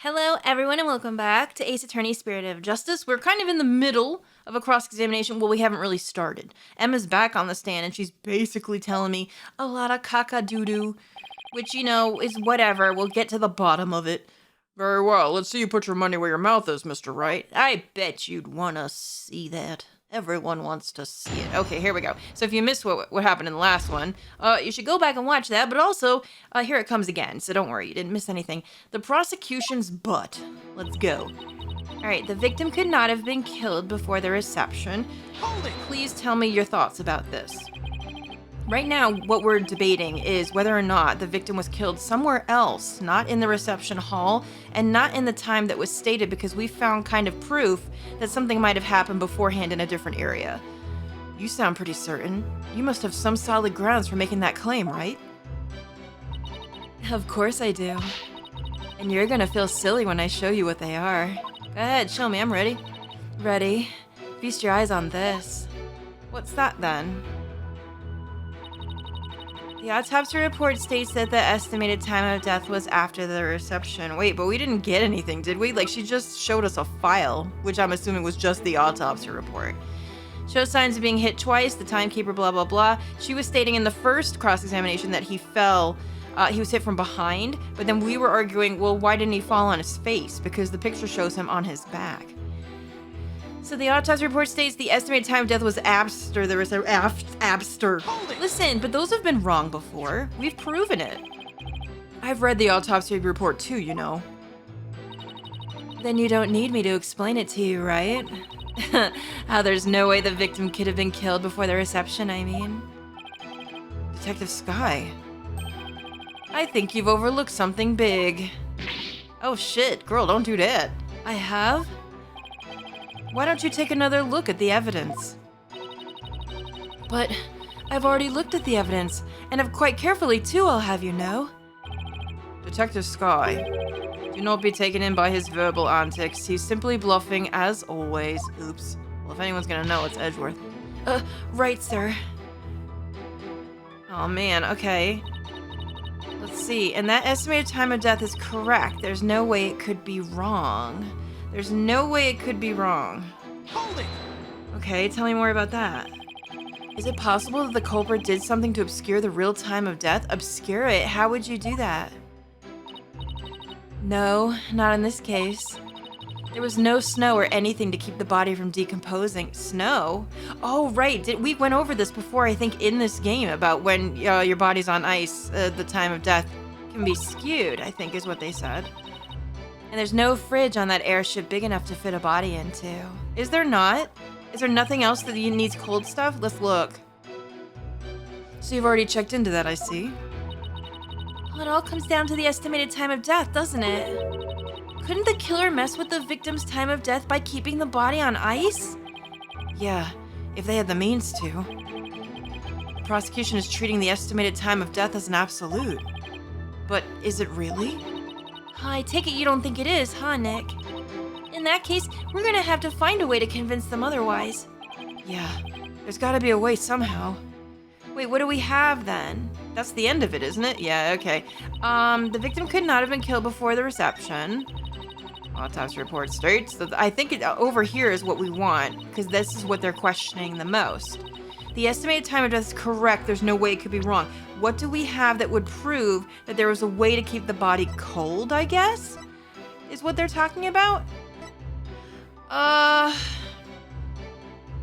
Hello, everyone, and welcome back to Ace Attorney Spirit of Justice. We're kind of in the middle of a cross-examination. Well, we haven't really started. Emma's back on the stand, and she's basically telling me a lot of caca-doo-doo, which, is whatever. We'll get to the bottom of it. Very well. Let's see you put your money where your mouth is, Mr. Wright. I bet you'd want to see that. Everyone wants to see it. Okay, here we go. So if you missed what happened in the last one, you should go back and watch that. But also, here it comes again. So don't worry, you didn't miss anything. The prosecution's butt. Let's go. All right, the victim could not have been killed before the reception. Hold it! Please tell me your thoughts about this. Right now, what we're debating is whether or not the victim was killed somewhere else, not in the reception hall, and not in the time that was stated, because we found kind of proof that something might have happened beforehand in a different area. You sound pretty certain. You must have some solid grounds for making that claim, right? Of course I do. And you're gonna feel silly when I show you what they are. Go ahead, show me, I'm ready. Ready? Feast your eyes on this. What's that then? The autopsy report states that the estimated time of death was after the reception. Wait, but we didn't get anything, did we? Like, she just showed us a file, which I'm assuming was just the autopsy report. Shows signs of being hit twice, the timekeeper, blah, blah, blah. She was stating in the first cross-examination that he fell, he was hit from behind, but then we were arguing, well, why didn't he fall on his face? Because the picture shows him on his back. So the autopsy report states the estimated time of death was after the after. Listen, but those have been wrong before. We've proven it. I've read the autopsy report too, you know. Then you don't need me to explain it to you, right? How there's no way the victim could have been killed before the reception, I mean. Detective Sky. I think you've overlooked something big. Oh shit, girl, don't do that. I have? Why don't you take another look at the evidence? But I've already looked at the evidence, and have quite carefully too, I'll have you know. Detective Sky, do not be taken in by his verbal antics. He's simply bluffing as always. Oops. Well, if anyone's gonna know, it's Edgeworth. Right, sir. Oh man, okay. Let's see, and that estimated time of death is correct. There's no way it could be wrong. There's no way it could be wrong. Hold it! Okay, tell me more about that. Is it possible that the culprit did something to obscure the real time of death? Obscure it? How would you do that? No, not in this case. There was no snow or anything to keep the body from decomposing. Snow? Oh, right. We went over this before, I think, in this game about when your body's on ice, the time of death can be skewed, I think is what they said. And there's no fridge on that airship big enough to fit a body into. Is there not? Is there nothing else that needs cold stuff? Let's look. So you've already checked into that, I see. Well, it all comes down to the estimated time of death, doesn't it? Couldn't the killer mess with the victim's time of death by keeping the body on ice? Yeah, if they had the means to. The prosecution is treating the estimated time of death as an absolute. But is it really? I take it you don't think it is, huh, Nick? In that case, we're gonna have to find a way to convince them otherwise. Yeah, there's gotta be a way somehow. Wait, what do we have then? That's the end of it, isn't it? Yeah, okay. The victim could not have been killed before the reception. Autopsy report states that I think over here is what we want, because this is what they're questioning the most. The estimated time of death is correct. There's no way it could be wrong. What do we have that would prove that there was a way to keep the body cold, I guess? Is what they're talking about?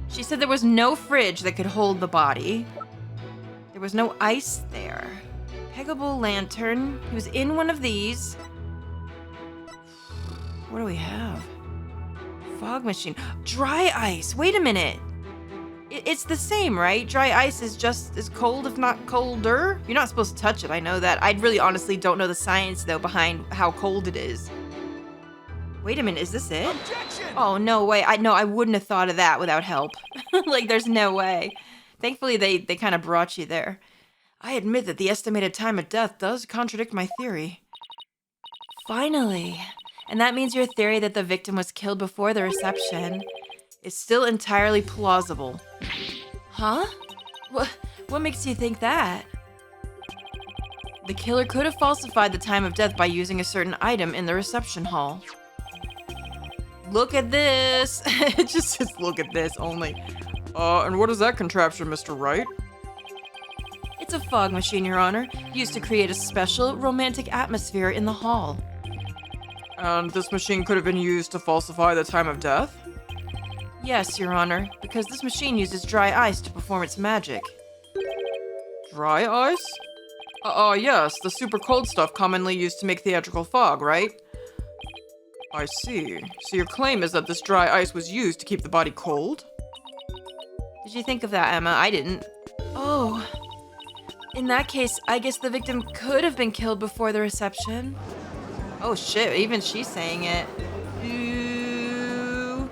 She said there was no fridge that could hold the body. There was no ice there. Peggable lantern. He was in one of these. What do we have? Fog machine. Dry ice. Wait a minute. It's the same, right? Dry ice is just as cold, if not colder. You're not supposed to touch it, I know that. I really honestly don't know the science, though, behind how cold it is. Wait a minute, is this it? Objection! Oh, no way. I wouldn't have thought of that without help. Like, there's no way. Thankfully, they kind of brought you there. I admit that the estimated time of death does contradict my theory. Finally. And that means your theory that the victim was killed before the reception is still entirely plausible. Huh? What makes you think that? The killer could have falsified the time of death by using a certain item in the reception hall. Look at this! It just says, look at this only. And what is that contraption, Mr. Wright? It's a fog machine, Your Honor, used to create a special, romantic atmosphere in the hall. And this machine could have been used to falsify the time of death? Yes, Your Honor, because this machine uses dry ice to perform its magic. Dry ice? Yes, the super cold stuff commonly used to make theatrical fog, right? I see. So your claim is that this dry ice was used to keep the body cold? Did you think of that, Emma? I didn't. Oh. In that case, I guess the victim could have been killed before the reception. Oh shit, even she's saying it. Ooh.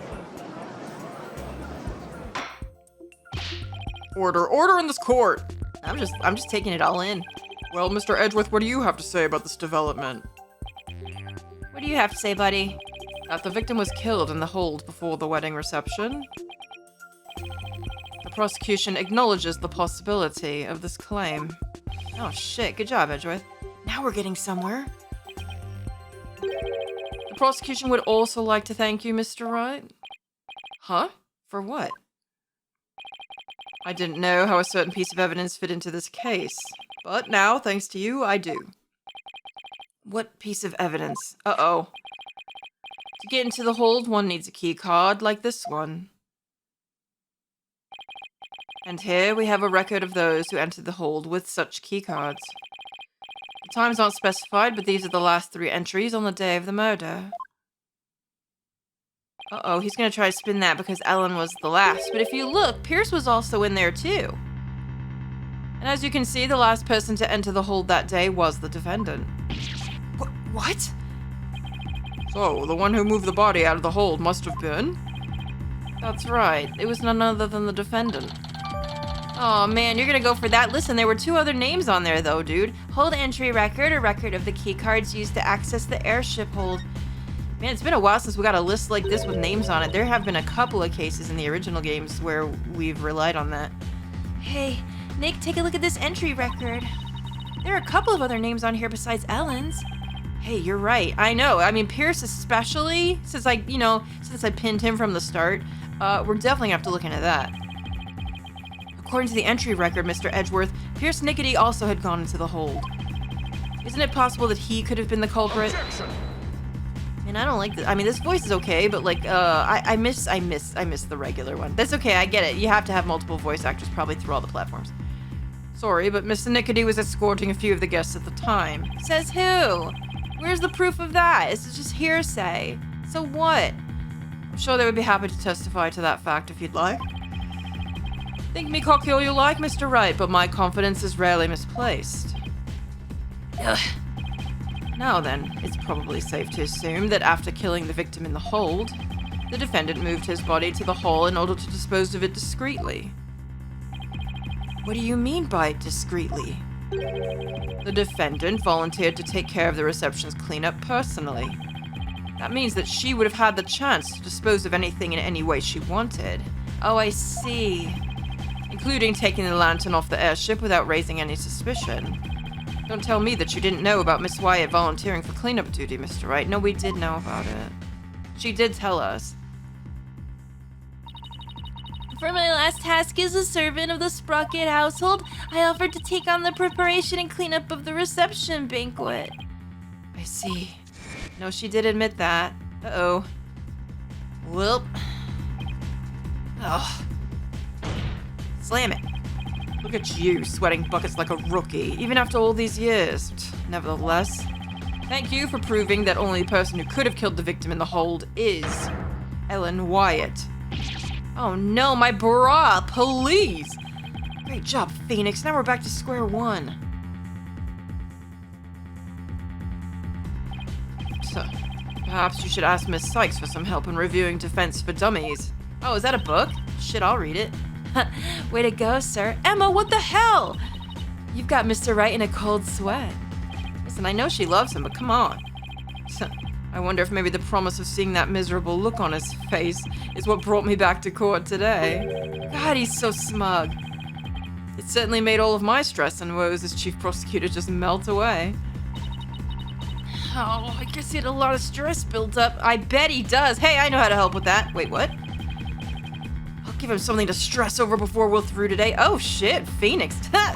Order in this court! I'm just taking it all in. Well, Mr. Edgeworth, what do you have to say about this development? What do you have to say, buddy? That the victim was killed in the hold before the wedding reception. The prosecution acknowledges the possibility of this claim. Oh shit, good job, Edgeworth. Now we're getting somewhere. The prosecution would also like to thank you, Mr. Wright. Huh? For what? I didn't know how a certain piece of evidence fit into this case, but now, thanks to you, I do. What piece of evidence? Uh-oh. To get into the hold, one needs a key card like this one. And here we have a record of those who entered the hold with such key cards. The times aren't specified, but these are the last 3 entries on the day of the murder. Uh-oh, he's gonna try to spin that because Ellen was the last. But if you look, Pierce was also in there too. And as you can see, the last person to enter the hold that day was the defendant. What? So, the one who moved the body out of the hold must have been? That's right. It was none other than the defendant. Oh man, you're gonna go for that? Listen, there were 2 other names on there though, dude. Hold entry record, a record of the key cards used to access the airship hold. Man, it's been a while since we got a list like this with names on it. There have been a couple of cases in the original games where we've relied on that. Hey, Nick, take a look at this entry record. There are a couple of other names on here besides Ellen's. Hey, you're right. I know. I mean, Pierce especially, since I pinned him from the start, we're definitely gonna have to look into that. According to the entry record, Mr. Edgeworth, Pierce Nickety also had gone into the hold. Isn't it possible that he could have been the culprit? Objection. And I don't like this. I mean, this voice is okay, but like, I miss the regular one. That's okay. I get it. You have to have multiple voice actors probably through all the platforms. Sorry, but Mr. Nickety was escorting a few of the guests at the time. Says who? Where's the proof of that? It's just hearsay. So what? I'm sure they would be happy to testify to that fact if you'd like. Think me cocky all you like, Mr. Wright, but my confidence is rarely misplaced. Ugh. Now then, it's probably safe to assume that after killing the victim in the hold, the defendant moved his body to the hall in order to dispose of it discreetly. What do you mean by discreetly? The defendant volunteered to take care of the reception's cleanup personally. That means that she would have had the chance to dispose of anything in any way she wanted. Oh, I see. Including taking the lantern off the airship without raising any suspicion. Don't tell me that you didn't know about Miss Wyatt volunteering for cleanup duty, Mr. Wright. No, we did know about it. She did tell us. For my last task as a servant of the Sprocket household, I offered to take on the preparation and cleanup of the reception banquet. I see. No, she did admit that. Uh-oh. Well. Ugh. Slam it. Look at you, sweating buckets like a rookie, even after all these years. Nevertheless, thank you for proving that only the person who could have killed the victim in the hold is Ellen Wyatt. Oh no, my bra, please! Great job, Phoenix. Now we're back to square one. So, perhaps you should ask Miss Sykes for some help in reviewing Defense for Dummies. Oh, is that a book? Shit, I'll read it. Way to go, sir. Emma, what the hell? You've got Mr. Wright in a cold sweat. Listen, I know she loves him, but come on. I wonder if maybe the promise of seeing that miserable look on his face is what brought me back to court today. God, he's so smug. It certainly made all of my stress and woes as chief prosecutor just melt away. Oh, I guess he had a lot of stress built up. I bet he does. Hey, I know how to help with that. Wait, what? I'll give him something to stress over before we're through today. Oh, shit. Phoenix.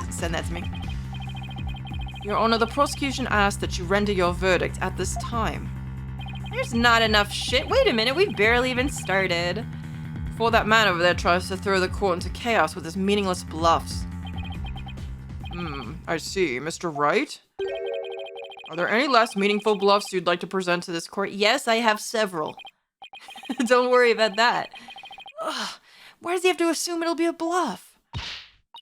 Send that to me. Your Honor, the prosecution asked that you render your verdict at this time. There's not enough shit. Wait a minute. We barely even started. Before that man over there tries to throw the court into chaos with his meaningless bluffs. I see. Mr. Wright? Are there any less meaningful bluffs you'd like to present to this court? Yes, I have several. Don't worry about that. Ugh, why does he have to assume it'll be a bluff?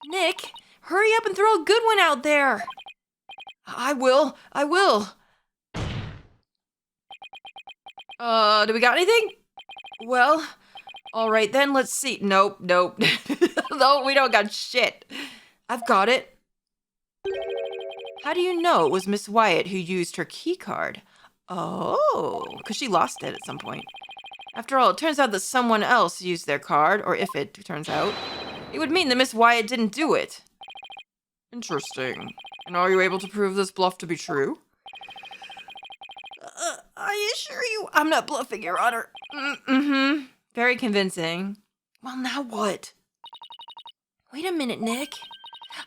Nick, hurry up and throw a good one out there. I will. Do we got anything? Well, all right then, let's see. Nope. No, we don't got shit. I've got it. How do you know it was Miss Wyatt who used her key card? Oh, because she lost it at some point. After all, it turns out that someone else used their card, or if it turns out, it would mean that Miss Wyatt didn't do it. Interesting. And are you able to prove this bluff to be true? I assure you, I'm not bluffing, Your Honor. Very convincing. Well, now what? Wait a minute, Nick.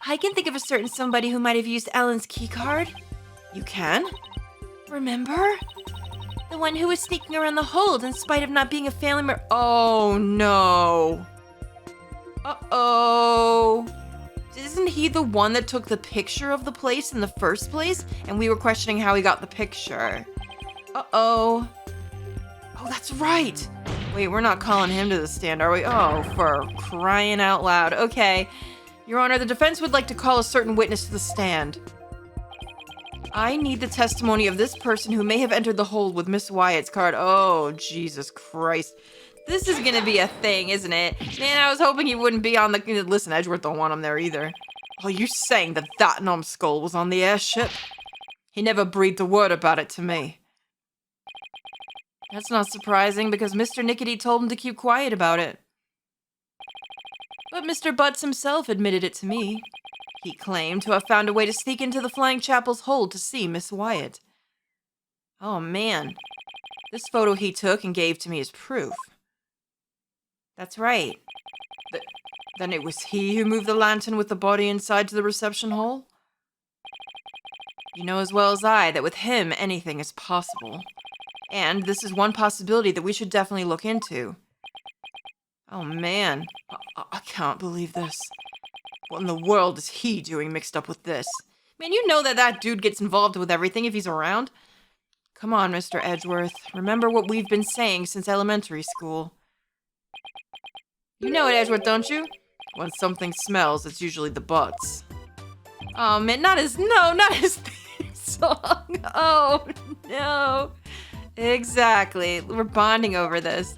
I can think of a certain somebody who might have used Ellen's keycard. You can? Remember? The one who was sneaking around the hold in spite of not being a family member. Oh, no. Uh-oh. Isn't he the one that took the picture of the place in the first place? And we were questioning how he got the picture. Uh-oh. Oh, that's right. Wait, we're not calling him to the stand, are we? Oh, for crying out loud. Okay. Your Honor, the defense would like to call a certain witness to the stand. I need the testimony of this person who may have entered the hold with Miss Wyatt's card. Oh, Jesus Christ. This is gonna be a thing, isn't it? Man, I was hoping he wouldn't be on the... Listen, Edgeworth don't want him there either. Are you saying that numbskull was on the airship? He never breathed a word about it to me. That's not surprising, because Mr. Nickety told him to keep quiet about it. But Mr. Butz himself admitted it to me. He claimed to have found a way to sneak into the Flying Chapel's hold to see Miss Wyatt. Oh, man. This photo he took and gave to me is proof. That's right. Then it was he who moved the lantern with the body inside to the reception hall? You know as well as I that with him, anything is possible. And this is one possibility that we should definitely look into. Oh, man. I can't believe this. What in the world is he doing mixed up with this? Man, you know that dude gets involved with everything if he's around. Come on, Mr. Edgeworth. Remember what we've been saying since elementary school. You know it, Edgeworth, don't you? When something smells, it's usually the butts. Oh, man, not his theme song. Oh, no. Exactly. We're bonding over this.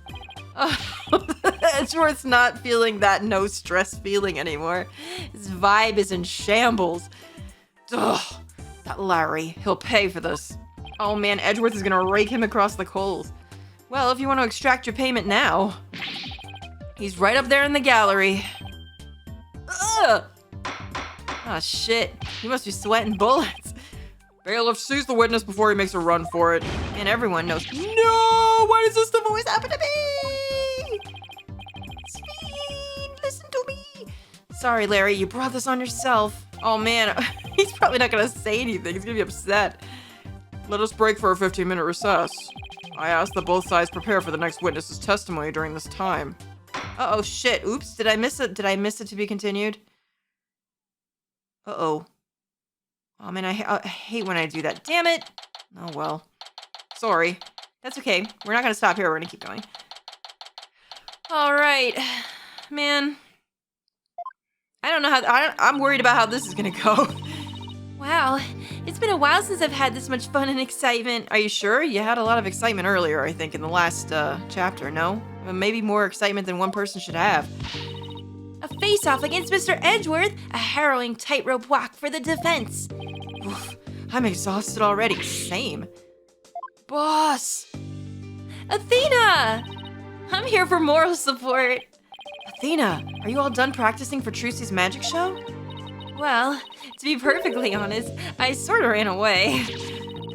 Oh, Edgeworth's not feeling that no stress feeling anymore. His vibe is in shambles. Ugh, that Larry, he'll pay for this. Oh man, Edgeworth is gonna rake him across the coals. Well, if you want to extract your payment now. He's right up there in the gallery. Ugh! Oh shit, he must be sweating bullets. Bailiff, seize the witness before he makes a run for it. And everyone knows. No! Why does this stuff always happen to me? Speed, listen to me. Sorry, Larry, you brought this on yourself. Oh man, he's probably not gonna say anything. He's gonna be upset. Let us break for a 15-minute recess. I ask that both sides prepare for the next witness's testimony during this time. Uh-oh, shit. Oops, did I miss it? Did I miss it to be continued? Uh-oh. Oh man, I hate when I do that. Damn it! Oh well. Sorry. That's okay. We're not gonna stop here. We're gonna keep going. Alright. Man. I don't know how... I'm worried about how this is gonna go. Wow. It's been a while since I've had this much fun and excitement. Are you sure? You had a lot of excitement earlier, I think, in the last, chapter, no? Maybe more excitement than one person should have. A face-off against Mr. Edgeworth. A harrowing tightrope walk for the defense. Oof, I'm exhausted already. Same. Boss! Athena! I'm here for moral support. Athena, are you all done practicing for Trucy's magic show? Well, to be perfectly honest, I sort of ran away.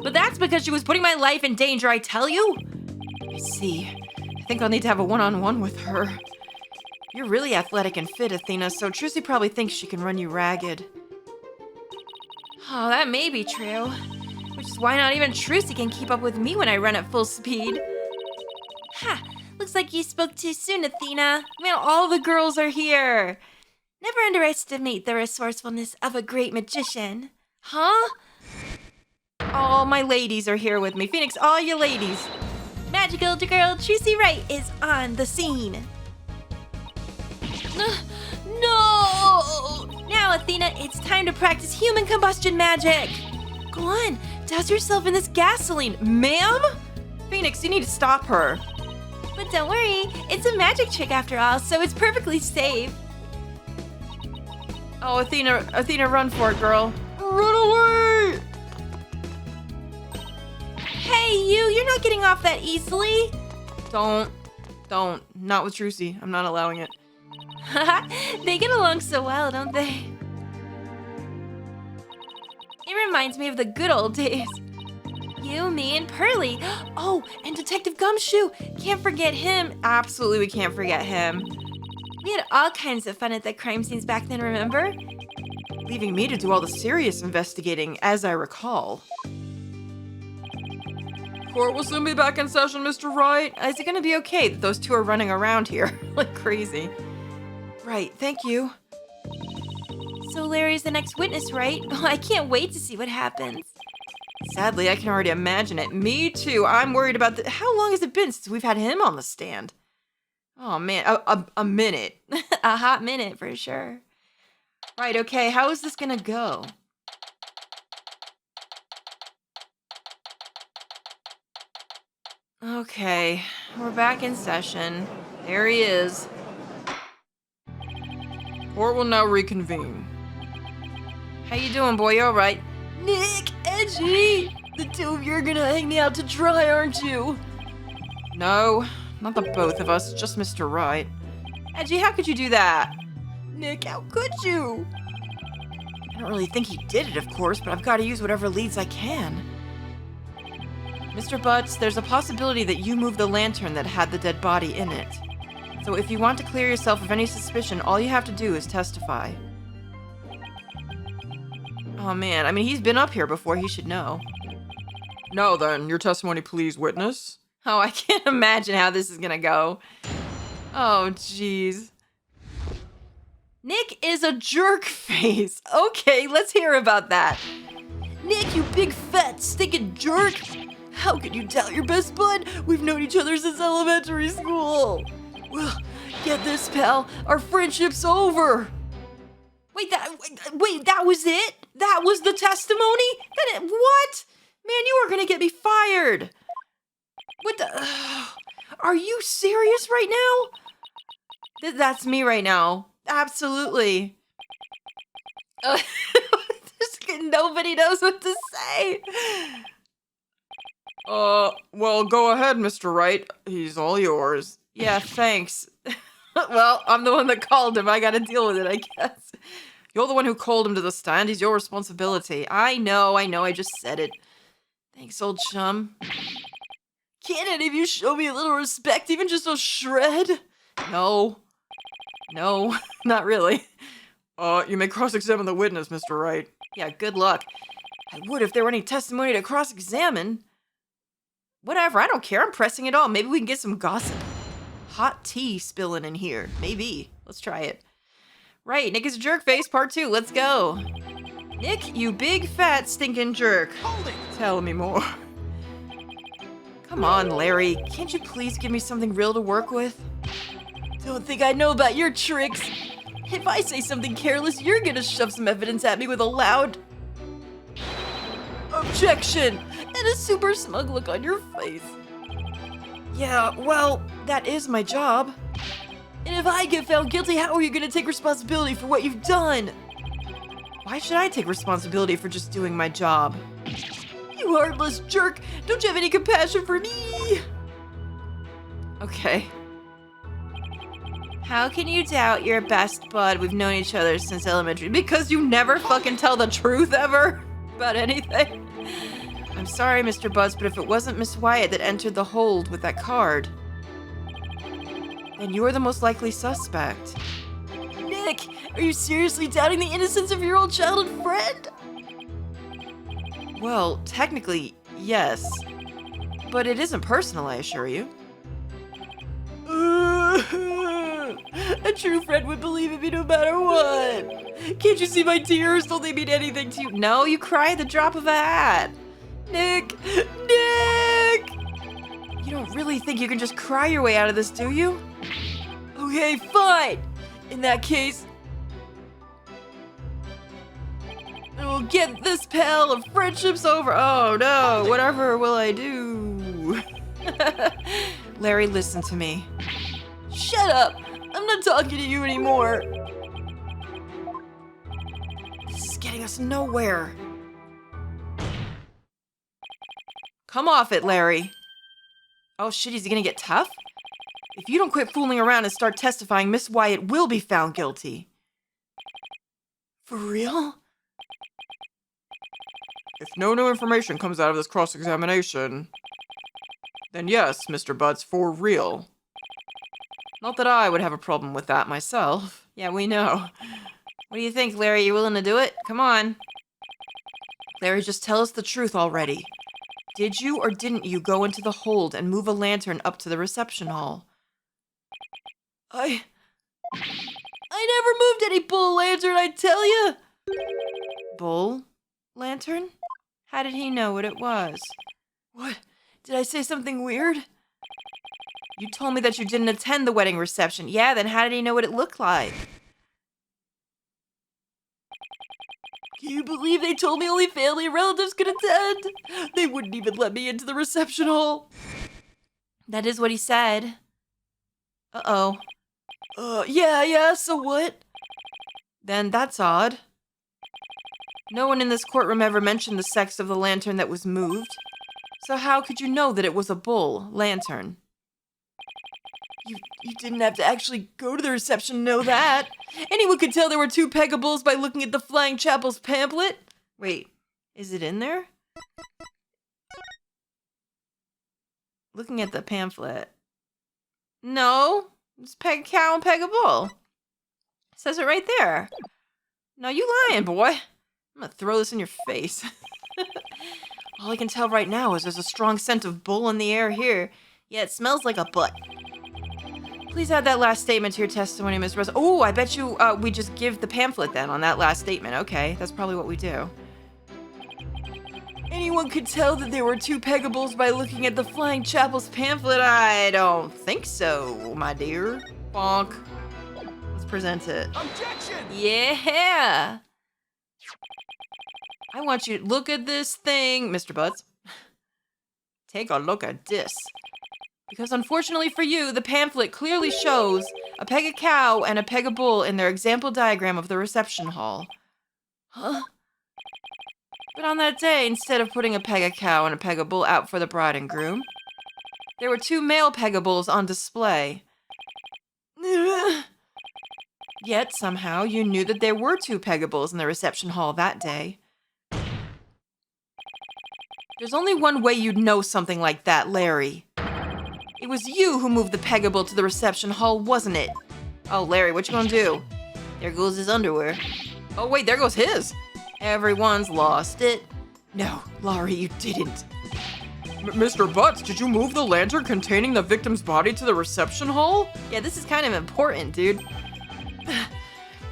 But that's because she was putting my life in danger, I tell you. I see. I think I'll need to have a one-on-one with her. You're really athletic and fit, Athena, so Trucy probably thinks she can run you ragged. Oh, that may be true. Which is why not even Trucy can keep up with me when I run at full speed. Ha! Looks like you spoke too soon, Athena. Man, all the girls are here. Never underestimate the resourcefulness of a great magician. Huh? All my ladies are here with me. Phoenix, all you ladies. Magical girl Trucy Wright is on the scene. No! Now, Athena, it's time to practice human combustion magic. Go on, douse yourself in this gasoline, ma'am. Phoenix, you need to stop her. But don't worry, it's a magic trick after all, so it's perfectly safe. Oh, Athena, run for it, girl. Run away! Hey, you're not getting off that easily. Don't. Not with Trucy. I'm not allowing it. They get along so well, don't they? It reminds me of the good old days. You, me, and Pearly. Oh, and Detective Gumshoe. Can't forget him. Absolutely, we can't forget him. We had all kinds of fun at the crime scenes back then, remember? Leaving me to do all the serious investigating, as I recall. Court will soon be back in session, Mr. Wright. Is it gonna be okay that those two are running around here like crazy? Right, thank you. So Larry's the next witness, right? Oh, I can't wait to see what happens. Sadly, I can already imagine it. Me too. I'm worried about how long has it been since we've had him on the stand? Oh man, a minute. A hot minute for sure. Right, okay, how is this gonna go? Okay, we're back in session. There he is. Court will now reconvene. How you doing, boy? You all right? Nick, Edgy! The two of you are gonna hang me out to dry, aren't you? No, not the both of us, just Mr. Wright. Edgy, how could you do that? Nick, how could you? I don't really think he did it, of course, but I've got to use whatever leads I can. Mr. Butz, there's a possibility that you moved the lantern that had the dead body in it. So if you want to clear yourself of any suspicion, all you have to do is testify. Oh man, I mean, he's been up here before, he should know. Now then, your testimony please, witness. Oh, I can't imagine how this is gonna go. Oh, jeez. Nick is a jerk face. Okay, let's hear about that. Nick, you big fat stinking jerk! How could you doubt your best bud? We've known each other since elementary school. Well, get this, pal. Our friendship's over. Wait, that was it? That was the testimony? What? Man, you are gonna get me fired. What the? Are you serious right now? That's me right now. Absolutely. Nobody knows what to say. Well, go ahead, Mr. Wright. He's all yours. Yeah, thanks. Well, I'm the one that called him. I gotta deal with it, I guess. You're the one who called him to the stand. He's your responsibility. I know. I just said it. Thanks, old chum. Can't any of you show me a little respect, even just a shred? No, not really. You may cross-examine the witness, Mr. Wright. Yeah, good luck. I would if there were any testimony to cross-examine. Whatever, I don't care. I'm pressing it on. Maybe we can get some gossip. Hot tea spilling in here. Maybe. Let's try it. Right, Nick is a jerk face, part 2. Let's go. Nick, you big, fat, stinking jerk. Hold it! Tell me more. Come on, Larry. Can't you please give me something real to work with? Don't think I know about your tricks. If I say something careless, you're gonna shove some evidence at me with a loud objection and a super smug look on your face. Yeah, well, that is my job. And if I get found guilty, how are you gonna take responsibility for what you've done? Why should I take responsibility for just doing my job? You heartless jerk! Don't you have any compassion for me? Okay. How can you doubt your best bud? We've known each other since elementary. Because you never fucking tell the truth ever about anything. I'm sorry, Mr. Butz, but if it wasn't Miss Wyatt that entered the hold with that card, then you're the most likely suspect. Nick, are you seriously doubting the innocence of your old childhood friend? Well, technically, yes. But it isn't personal, I assure you. A true friend would believe in me no matter what. Can't you see my tears? Don't they mean anything to you? No, you cry at the drop of a hat. Nick! Nick! You don't really think you can just cry your way out of this, do you? Okay, fine. In that case, we'll get this pal of friendships over. Oh no, whatever will I do? Larry, listen to me. Shut up! I'm not talking to you anymore. This is getting us nowhere. Come off it, Larry. Oh shit, is he gonna get tough? If you don't quit fooling around and start testifying, Miss Wyatt will be found guilty. For real? If no new information comes out of this cross-examination, then yes, Mr. Butz, for real. Not that I would have a problem with that myself. Yeah, we know. What do you think, Larry? You willing to do it? Come on. Larry, just tell us the truth already. Did you or didn't you go into the hold and move a lantern up to the reception hall? I never moved any bull lantern, I tell you. Bull lantern? How did he know what it was? What? Did I say something weird? You told me that you didn't attend the wedding reception. Yeah, then how did he know what it looked like? Can you believe they told me only family and relatives could attend? They wouldn't even let me into the reception hall. That is what he said. Uh-oh. Yeah, so what? Then that's odd. No one in this courtroom ever mentioned the sex of the lantern that was moved. So how could you know that it was a bull lantern? You didn't have to actually go to the reception to know that. Anyone could tell there were 2 pegabulls by looking at the Flying Chapel's pamphlet. Wait, is it in there? Looking at the pamphlet. No, it's peg a cow and peg a bull. It says it right there. No, you lying, boy. I'm gonna throw this in your face. All I can tell right now is there's a strong scent of bull in the air here. Yeah, it smells like a butt. Please add that last statement to your testimony, Ms. Rose. Oh, I bet you we just give the pamphlet then on that last statement. Okay, that's probably what we do. Anyone could tell that there were 2 pegabulls by looking at the Flying Chapel's pamphlet. I don't think so, my dear. Bonk. Let's present it. Objection! Yeah! I want you to look at this thing, Mr. Butz. Take a look at this. Because unfortunately for you, the pamphlet clearly shows a peg a cow and a peg a bull in their example diagram of the reception hall. Huh? But on that day, instead of putting a peg a cow and a peg a bull out for the bride and groom, there were 2 male peg a bulls on display. Yet, somehow, you knew that there were 2 peg a bulls in the reception hall that day. There's only one way you'd know something like that, Larry. It was you who moved the pegable to the reception hall, wasn't it? Oh, Larry, what you gonna do? There goes his underwear. Oh, wait, there goes his. Everyone's lost it. No, Larry, you didn't. Mr. Butz, did you move the lantern containing the victim's body to the reception hall? Yeah, this is kind of important, dude.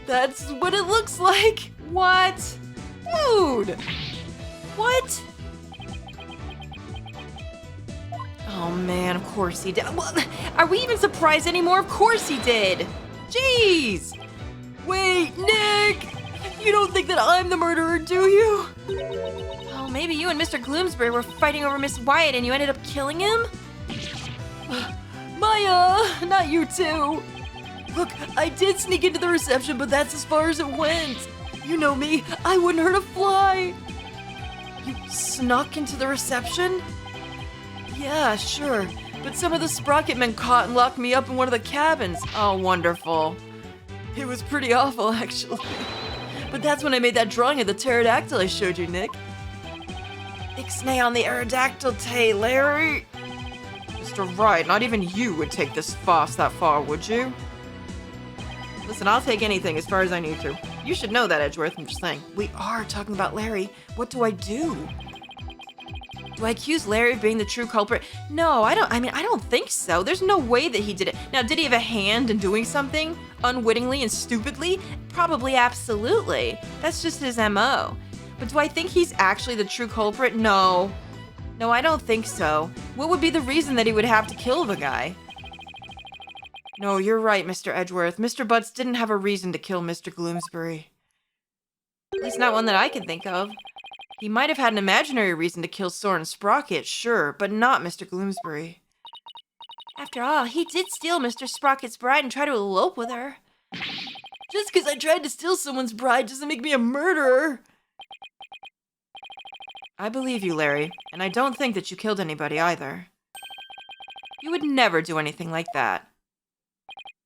That's what it looks like. What? Dude. What? Oh man, of course he did. Well, are we even surprised anymore? Of course he did. Jeez. Wait, Nick! You don't think that I'm the murderer, do you? Oh, maybe you and Mr. Gloomsbury were fighting over Miss Wyatt and you ended up killing him? Maya, not you too. Look, I did sneak into the reception, but that's as far as it went. You know me, I wouldn't hurt a fly. You snuck into the reception? Yeah, sure. but some of the Sprocket men caught and locked me up in one of the cabins. Oh, wonderful. It was pretty awful, actually. But that's when I made that drawing of the pterodactyl I showed you, Nick. Ixnay on the Aerodactyl, Larry. Mr. Wright, not even you would take this farce that far, would you? Listen, I'll take anything as far as I need to. You should know that, Edgeworth. I'm just saying. We are talking about Larry. What do I do? Do I accuse Larry of being the true culprit? No, I don't think so. There's no way that he did it. Now, did he have a hand in doing something? Unwittingly and stupidly? Probably, absolutely. That's just his MO. But do I think he's actually the true culprit? No. No, I don't think so. What would be the reason that he would have to kill the guy? No, you're right, Mr. Edgeworth. Mr. Butz didn't have a reason to kill Mr. Gloomsbury. At least not one that I can think of. He might have had an imaginary reason to kill Soren Sprocket, sure, but not Mr. Gloomsbury. After all, he did steal Mr. Sprocket's bride and try to elope with her. Just because I tried to steal someone's bride doesn't make me a murderer. I believe you, Larry, and I don't think that you killed anybody either. You would never do anything like that.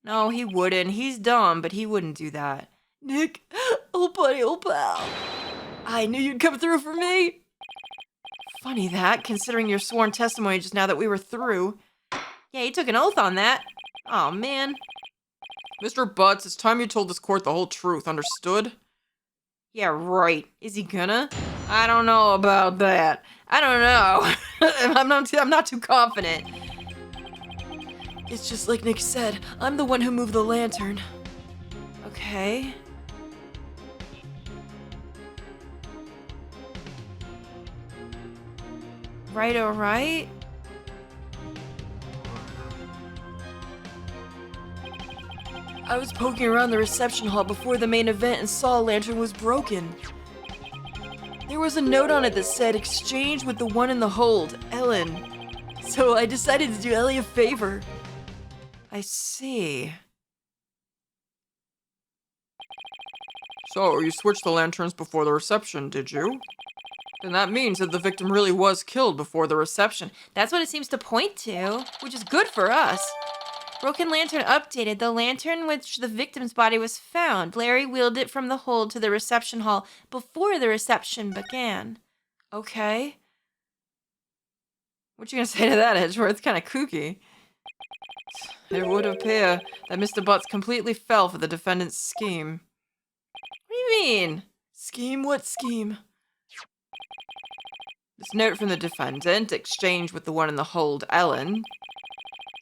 No, he wouldn't. He's dumb, but he wouldn't do that. Nick, oh buddy, oh pal. I knew you'd come through for me. Funny that, considering your sworn testimony just now that we were through. Yeah, he took an oath on that. Oh man. Mr. Butz, it's time you told this court the whole truth, understood? Yeah, right. Is he gonna? I don't know about that. I don't know. I'm not too confident. It's just like Nick said. I'm the one who moved the lantern. Okay. Right, alright. I was poking around the reception hall before the main event and saw a lantern was broken. There was a note on it that said, "Exchange with the one in the hold, Ellen." So I decided to do Ellie a favor. I see. So, you switched the lanterns before the reception, did you? Then that means that the victim really was killed before the reception. That's what it seems to point to, which is good for us. Broken lantern updated. The lantern which the victim's body was found. Larry wheeled it from the hold to the reception hall before the reception began. Okay. What you gonna say to that, Edgeworth? It's kind of kooky. It would appear that Mr. Butz completely fell for the defendant's scheme. What do you mean? Scheme? What scheme? This note from the defendant, exchanged with the one in the hold, Ellen.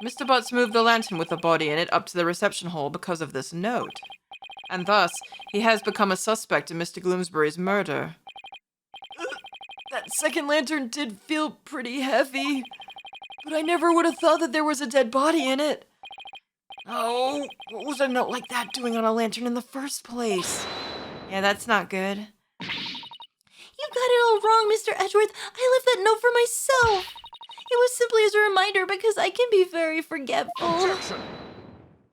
Mr. Butz moved the lantern with the body in it up to the reception hall because of this note. And thus, he has become a suspect in Mr. Gloomsbury's murder. That second lantern did feel pretty heavy. But I never would have thought that there was a dead body in it. Oh, what was a note like that doing on a lantern in the first place? Yeah, that's not good. You got it all wrong, Mr. Edgeworth. I left that note for myself. It was simply as a reminder because I can be very forgetful. Objection.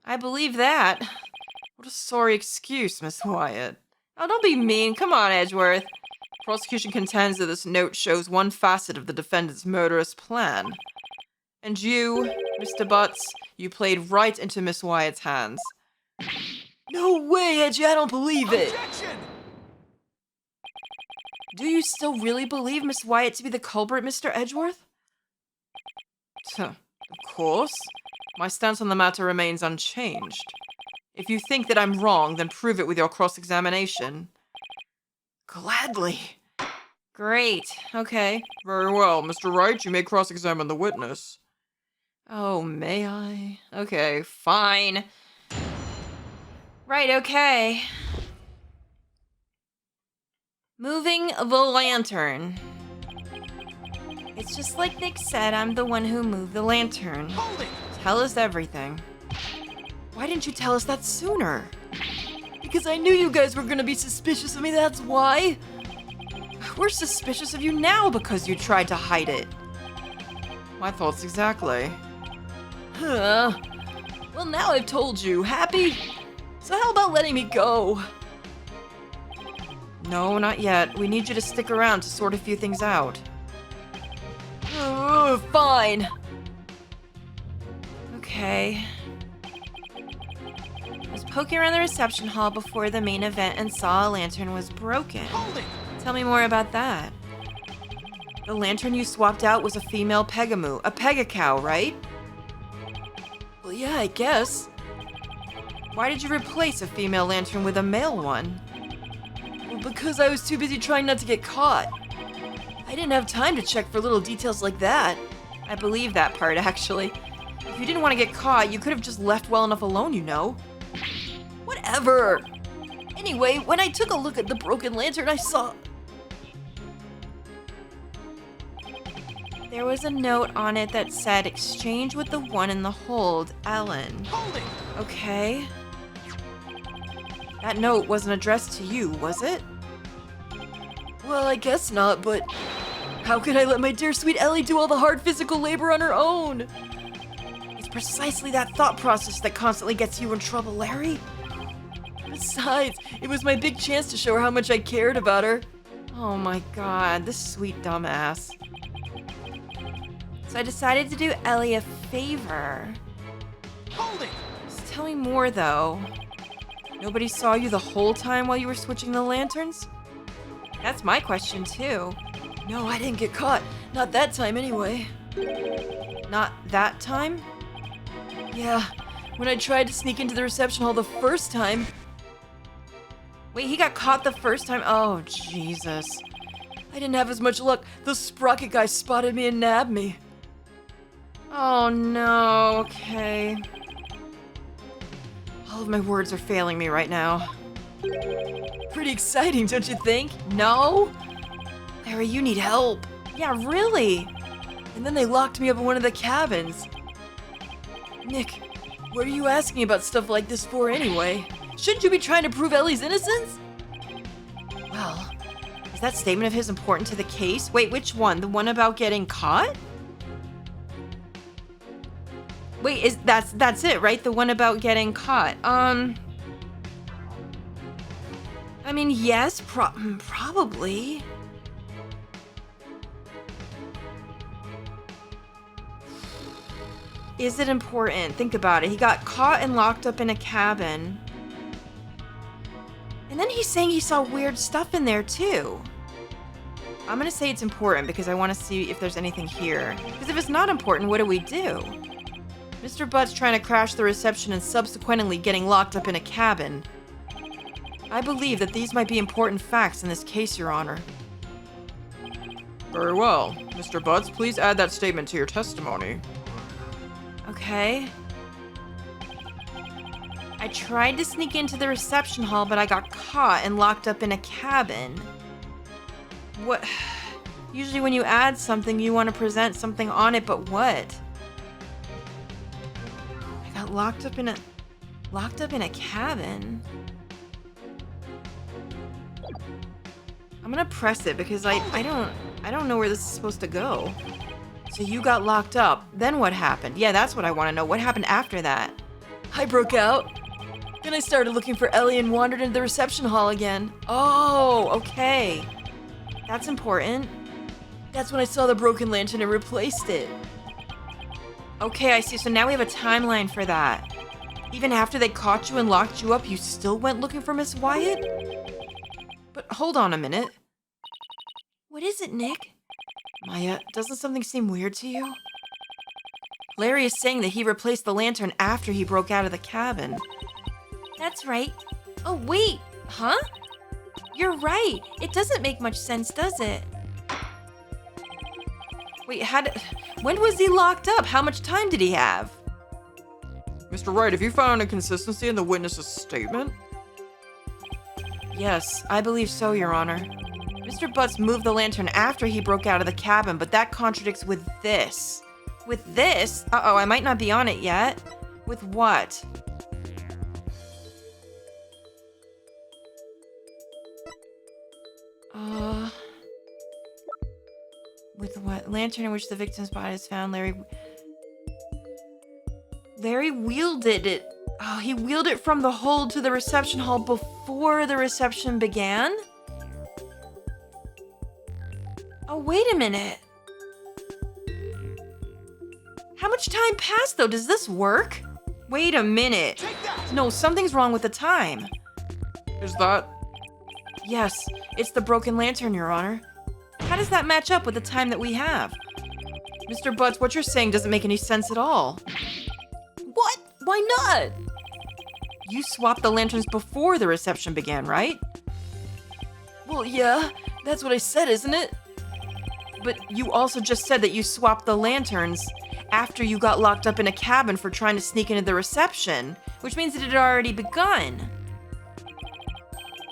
I believe that. What a sorry excuse, Miss Wyatt. Oh, don't be mean. Come on, Edgeworth. Prosecution contends that this note shows one facet of the defendant's murderous plan. And you, Mr. Butz, you played right into Miss Wyatt's hands. No way, Edgy, I don't believe it. Objection! Do you still really believe Miss Wyatt to be the culprit, Mr. Edgeworth? Of course. My stance on the matter remains unchanged. If you think that I'm wrong, then prove it with your cross-examination. Gladly. Great. Okay. Very well. Mr. Wright, you may cross-examine the witness. Oh, may I? Okay, fine. Right, okay. Moving the lantern. It's just like Nick said, I'm the one who moved the lantern. Hold it! Tell us everything. Why didn't you tell us that sooner? Because I knew you guys were gonna be suspicious of me, that's why. We're suspicious of you now because you tried to hide it. My thoughts exactly. Well, now I've told you. Happy? So how about letting me go? No, not yet. We need you to stick around to sort a few things out. Fine. Okay. I was poking around the reception hall before the main event and saw a lantern was broken. Hold it! Tell me more about that. The lantern you swapped out was a female pegamoo, a pegacow, right? Well, yeah, I guess. Why did you replace a female lantern with a male one? Well, because I was too busy trying not to get caught. I didn't have time to check for little details like that. I believe that part, actually. If you didn't want to get caught, you could have just left well enough alone, you know. Whatever. Anyway, when I took a look at the broken lantern, I saw... There was a note on it that said, exchange with the one in the hold, Ellen. Hold it! Okay. That note wasn't addressed to you, was it? Well, I guess not, but how could I let my dear sweet Ellie do all the hard physical labor on her own? It's precisely that thought process that constantly gets you in trouble, Larry. Besides, it was my big chance to show her how much I cared about her. Oh my god, this sweet dumbass. So I decided to do Ellie a favor. Hold it! Just tell me more, though. Nobody saw you the whole time while you were switching the lanterns? That's my question, too. No, I didn't get caught. Not that time, anyway. Not that time? Yeah, when I tried to sneak into the reception hall the first time. Wait, he got caught the first time? Oh, Jesus. I didn't have as much luck. The sprocket guy spotted me and nabbed me. Oh, no. Okay. All of my words are failing me right now. Pretty exciting, don't you think? No? Larry, you need help. Yeah, really? And then they locked me up in one of the cabins. Nick, what are you asking about stuff like this for anyway? Shouldn't you be trying to prove Ellie's innocence? Well, is that statement of his important to the case? Wait, which one? The one about getting caught? Wait, that's it, right? The one about getting caught. I mean, yes, probably. Is it important? Think about it. He got caught and locked up in a cabin. And then he's saying he saw weird stuff in there, too. I'm gonna say it's important because I want to see if there's anything here. Because if it's not important, what do we do? Mr. Butz trying to crash the reception and subsequently getting locked up in a cabin. I believe that these might be important facts in this case, Your Honor. Very well. Mr. Butz, please add that statement to your testimony. Okay. I tried to sneak into the reception hall, but I got caught and locked up in a cabin. What? Usually when you add something, you want to present something on it, but what? I got locked up in a cabin. I'm gonna press it because I don't know where this is supposed to go. So you got locked up. Then what happened? Yeah, that's what I want to know. What happened after that? I broke out. Then I started looking for Ellie and wandered into the reception hall again. Oh, okay. That's important. That's when I saw the broken lantern and replaced it. Okay, I see. So now we have a timeline for that. Even after they caught you and locked you up, you still went looking for Miss Wyatt? But hold on a minute. What is it, Nick? Maya, doesn't something seem weird to you? Larry is saying that he replaced the lantern after he broke out of the cabin. That's right. Oh, wait. Huh? You're right. It doesn't make much sense, does it? Wait, when was he locked up? How much time did he have? Mr. Wright, have you found an inconsistency in the witness's statement? Yes, I believe so, Your Honor. Mr. Butz moved the lantern after he broke out of the cabin, but that contradicts with this. With this? Uh-oh, I might not be on it yet. With what? With what? Lantern in which the victim's body is found, Larry wielded it. Oh, he wheeled it from the hold to the reception hall before the reception began? Oh, wait a minute. How much time passed, though? Does this work? Wait a minute. Take that! No, something's wrong with the time. Is that? Yes, it's the broken lantern, Your Honor. How does that match up with the time that we have? Mr. Butz, what you're saying doesn't make any sense at all. What? Why not? You swapped the lanterns before the reception began, right? Well, yeah, that's what I said, isn't it? But you also just said that you swapped the lanterns after you got locked up in a cabin for trying to sneak into the reception, which means that it had already begun.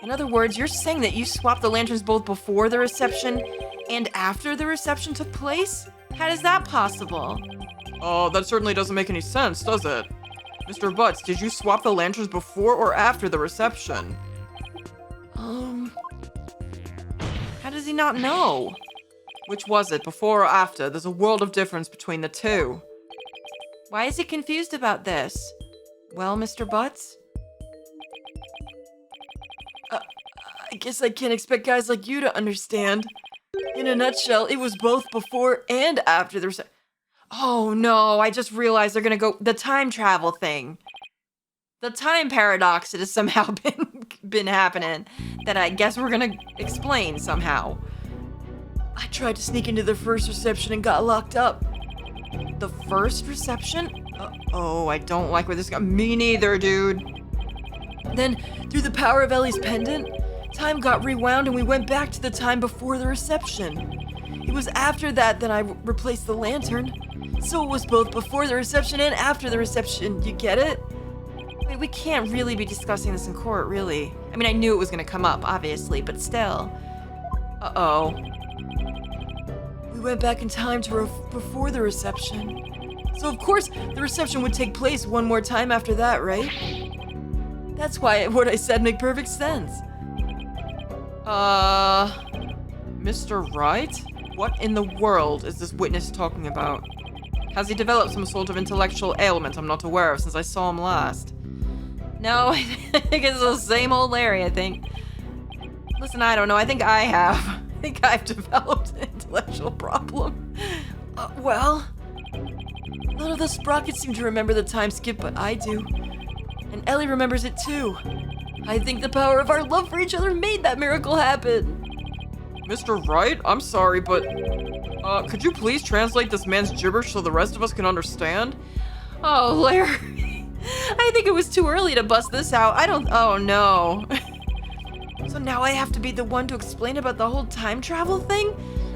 In other words, you're saying that you swapped the lanterns both before the reception and after the reception took place? How is that possible? Oh, that certainly doesn't make any sense, does it? Mr. Butz, did you swap the lanterns before or after the reception? How does he not know? Which was it, before or after? There's a world of difference between the two. Why is he confused about this? Well, Mr. Butz? I guess I can't expect guys like you to understand. In a nutshell, it was both before and after the reception. Oh no, I just realized they're gonna go the time travel thing. The time paradox that has somehow been happening that I guess we're gonna explain somehow. I tried to sneak into the first reception and got locked up. The first reception? Oh, I don't like where this got. Me neither, dude. Then, through the power of Ellie's pendant, time got rewound and we went back to the time before the reception. It was after that I replaced the lantern. So it was both before the reception and after the reception. You get it? Wait, we can't really be discussing this in court, really. I mean, I knew it was gonna come up, obviously, but still. Uh-oh. We went back in time to before the reception. So of course, the reception would take place one more time after that, right? That's why what I said made perfect sense. Mr. Wright? What in the world is this witness talking about? Has he developed some sort of intellectual ailment I'm not aware of since I saw him last? No, I think it's the same old Larry, I think. Listen, I don't know. I think I have. I think I've developed an intellectual problem. Well, none of the sprockets seem to remember the time skip, but I do. And Ellie remembers it too. I think the power of our love for each other made that miracle happen. Mr. Wright? I'm sorry, but... could you please translate this man's gibberish so the rest of us can understand? Oh, Larry. I think it was too early to bust this out. Oh no. So now I have to be the one to explain about the whole time travel thing?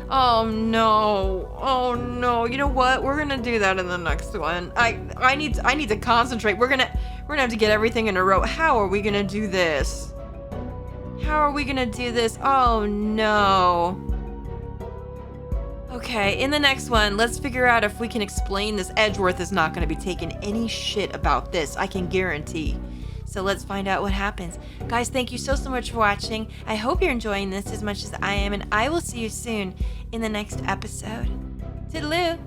Oh no. You know what? We're gonna do that in the next one. I need to concentrate. We're gonna have to get everything in a row. How are we gonna do this? Oh no. Okay, in the next one, let's figure out if we can explain this. Edgeworth is not going to be taking any shit about this, I can guarantee. So let's find out what happens. Guys, thank you so much for watching. I hope you're enjoying this as much as I am, and I will see you soon in the next episode. Toodaloo!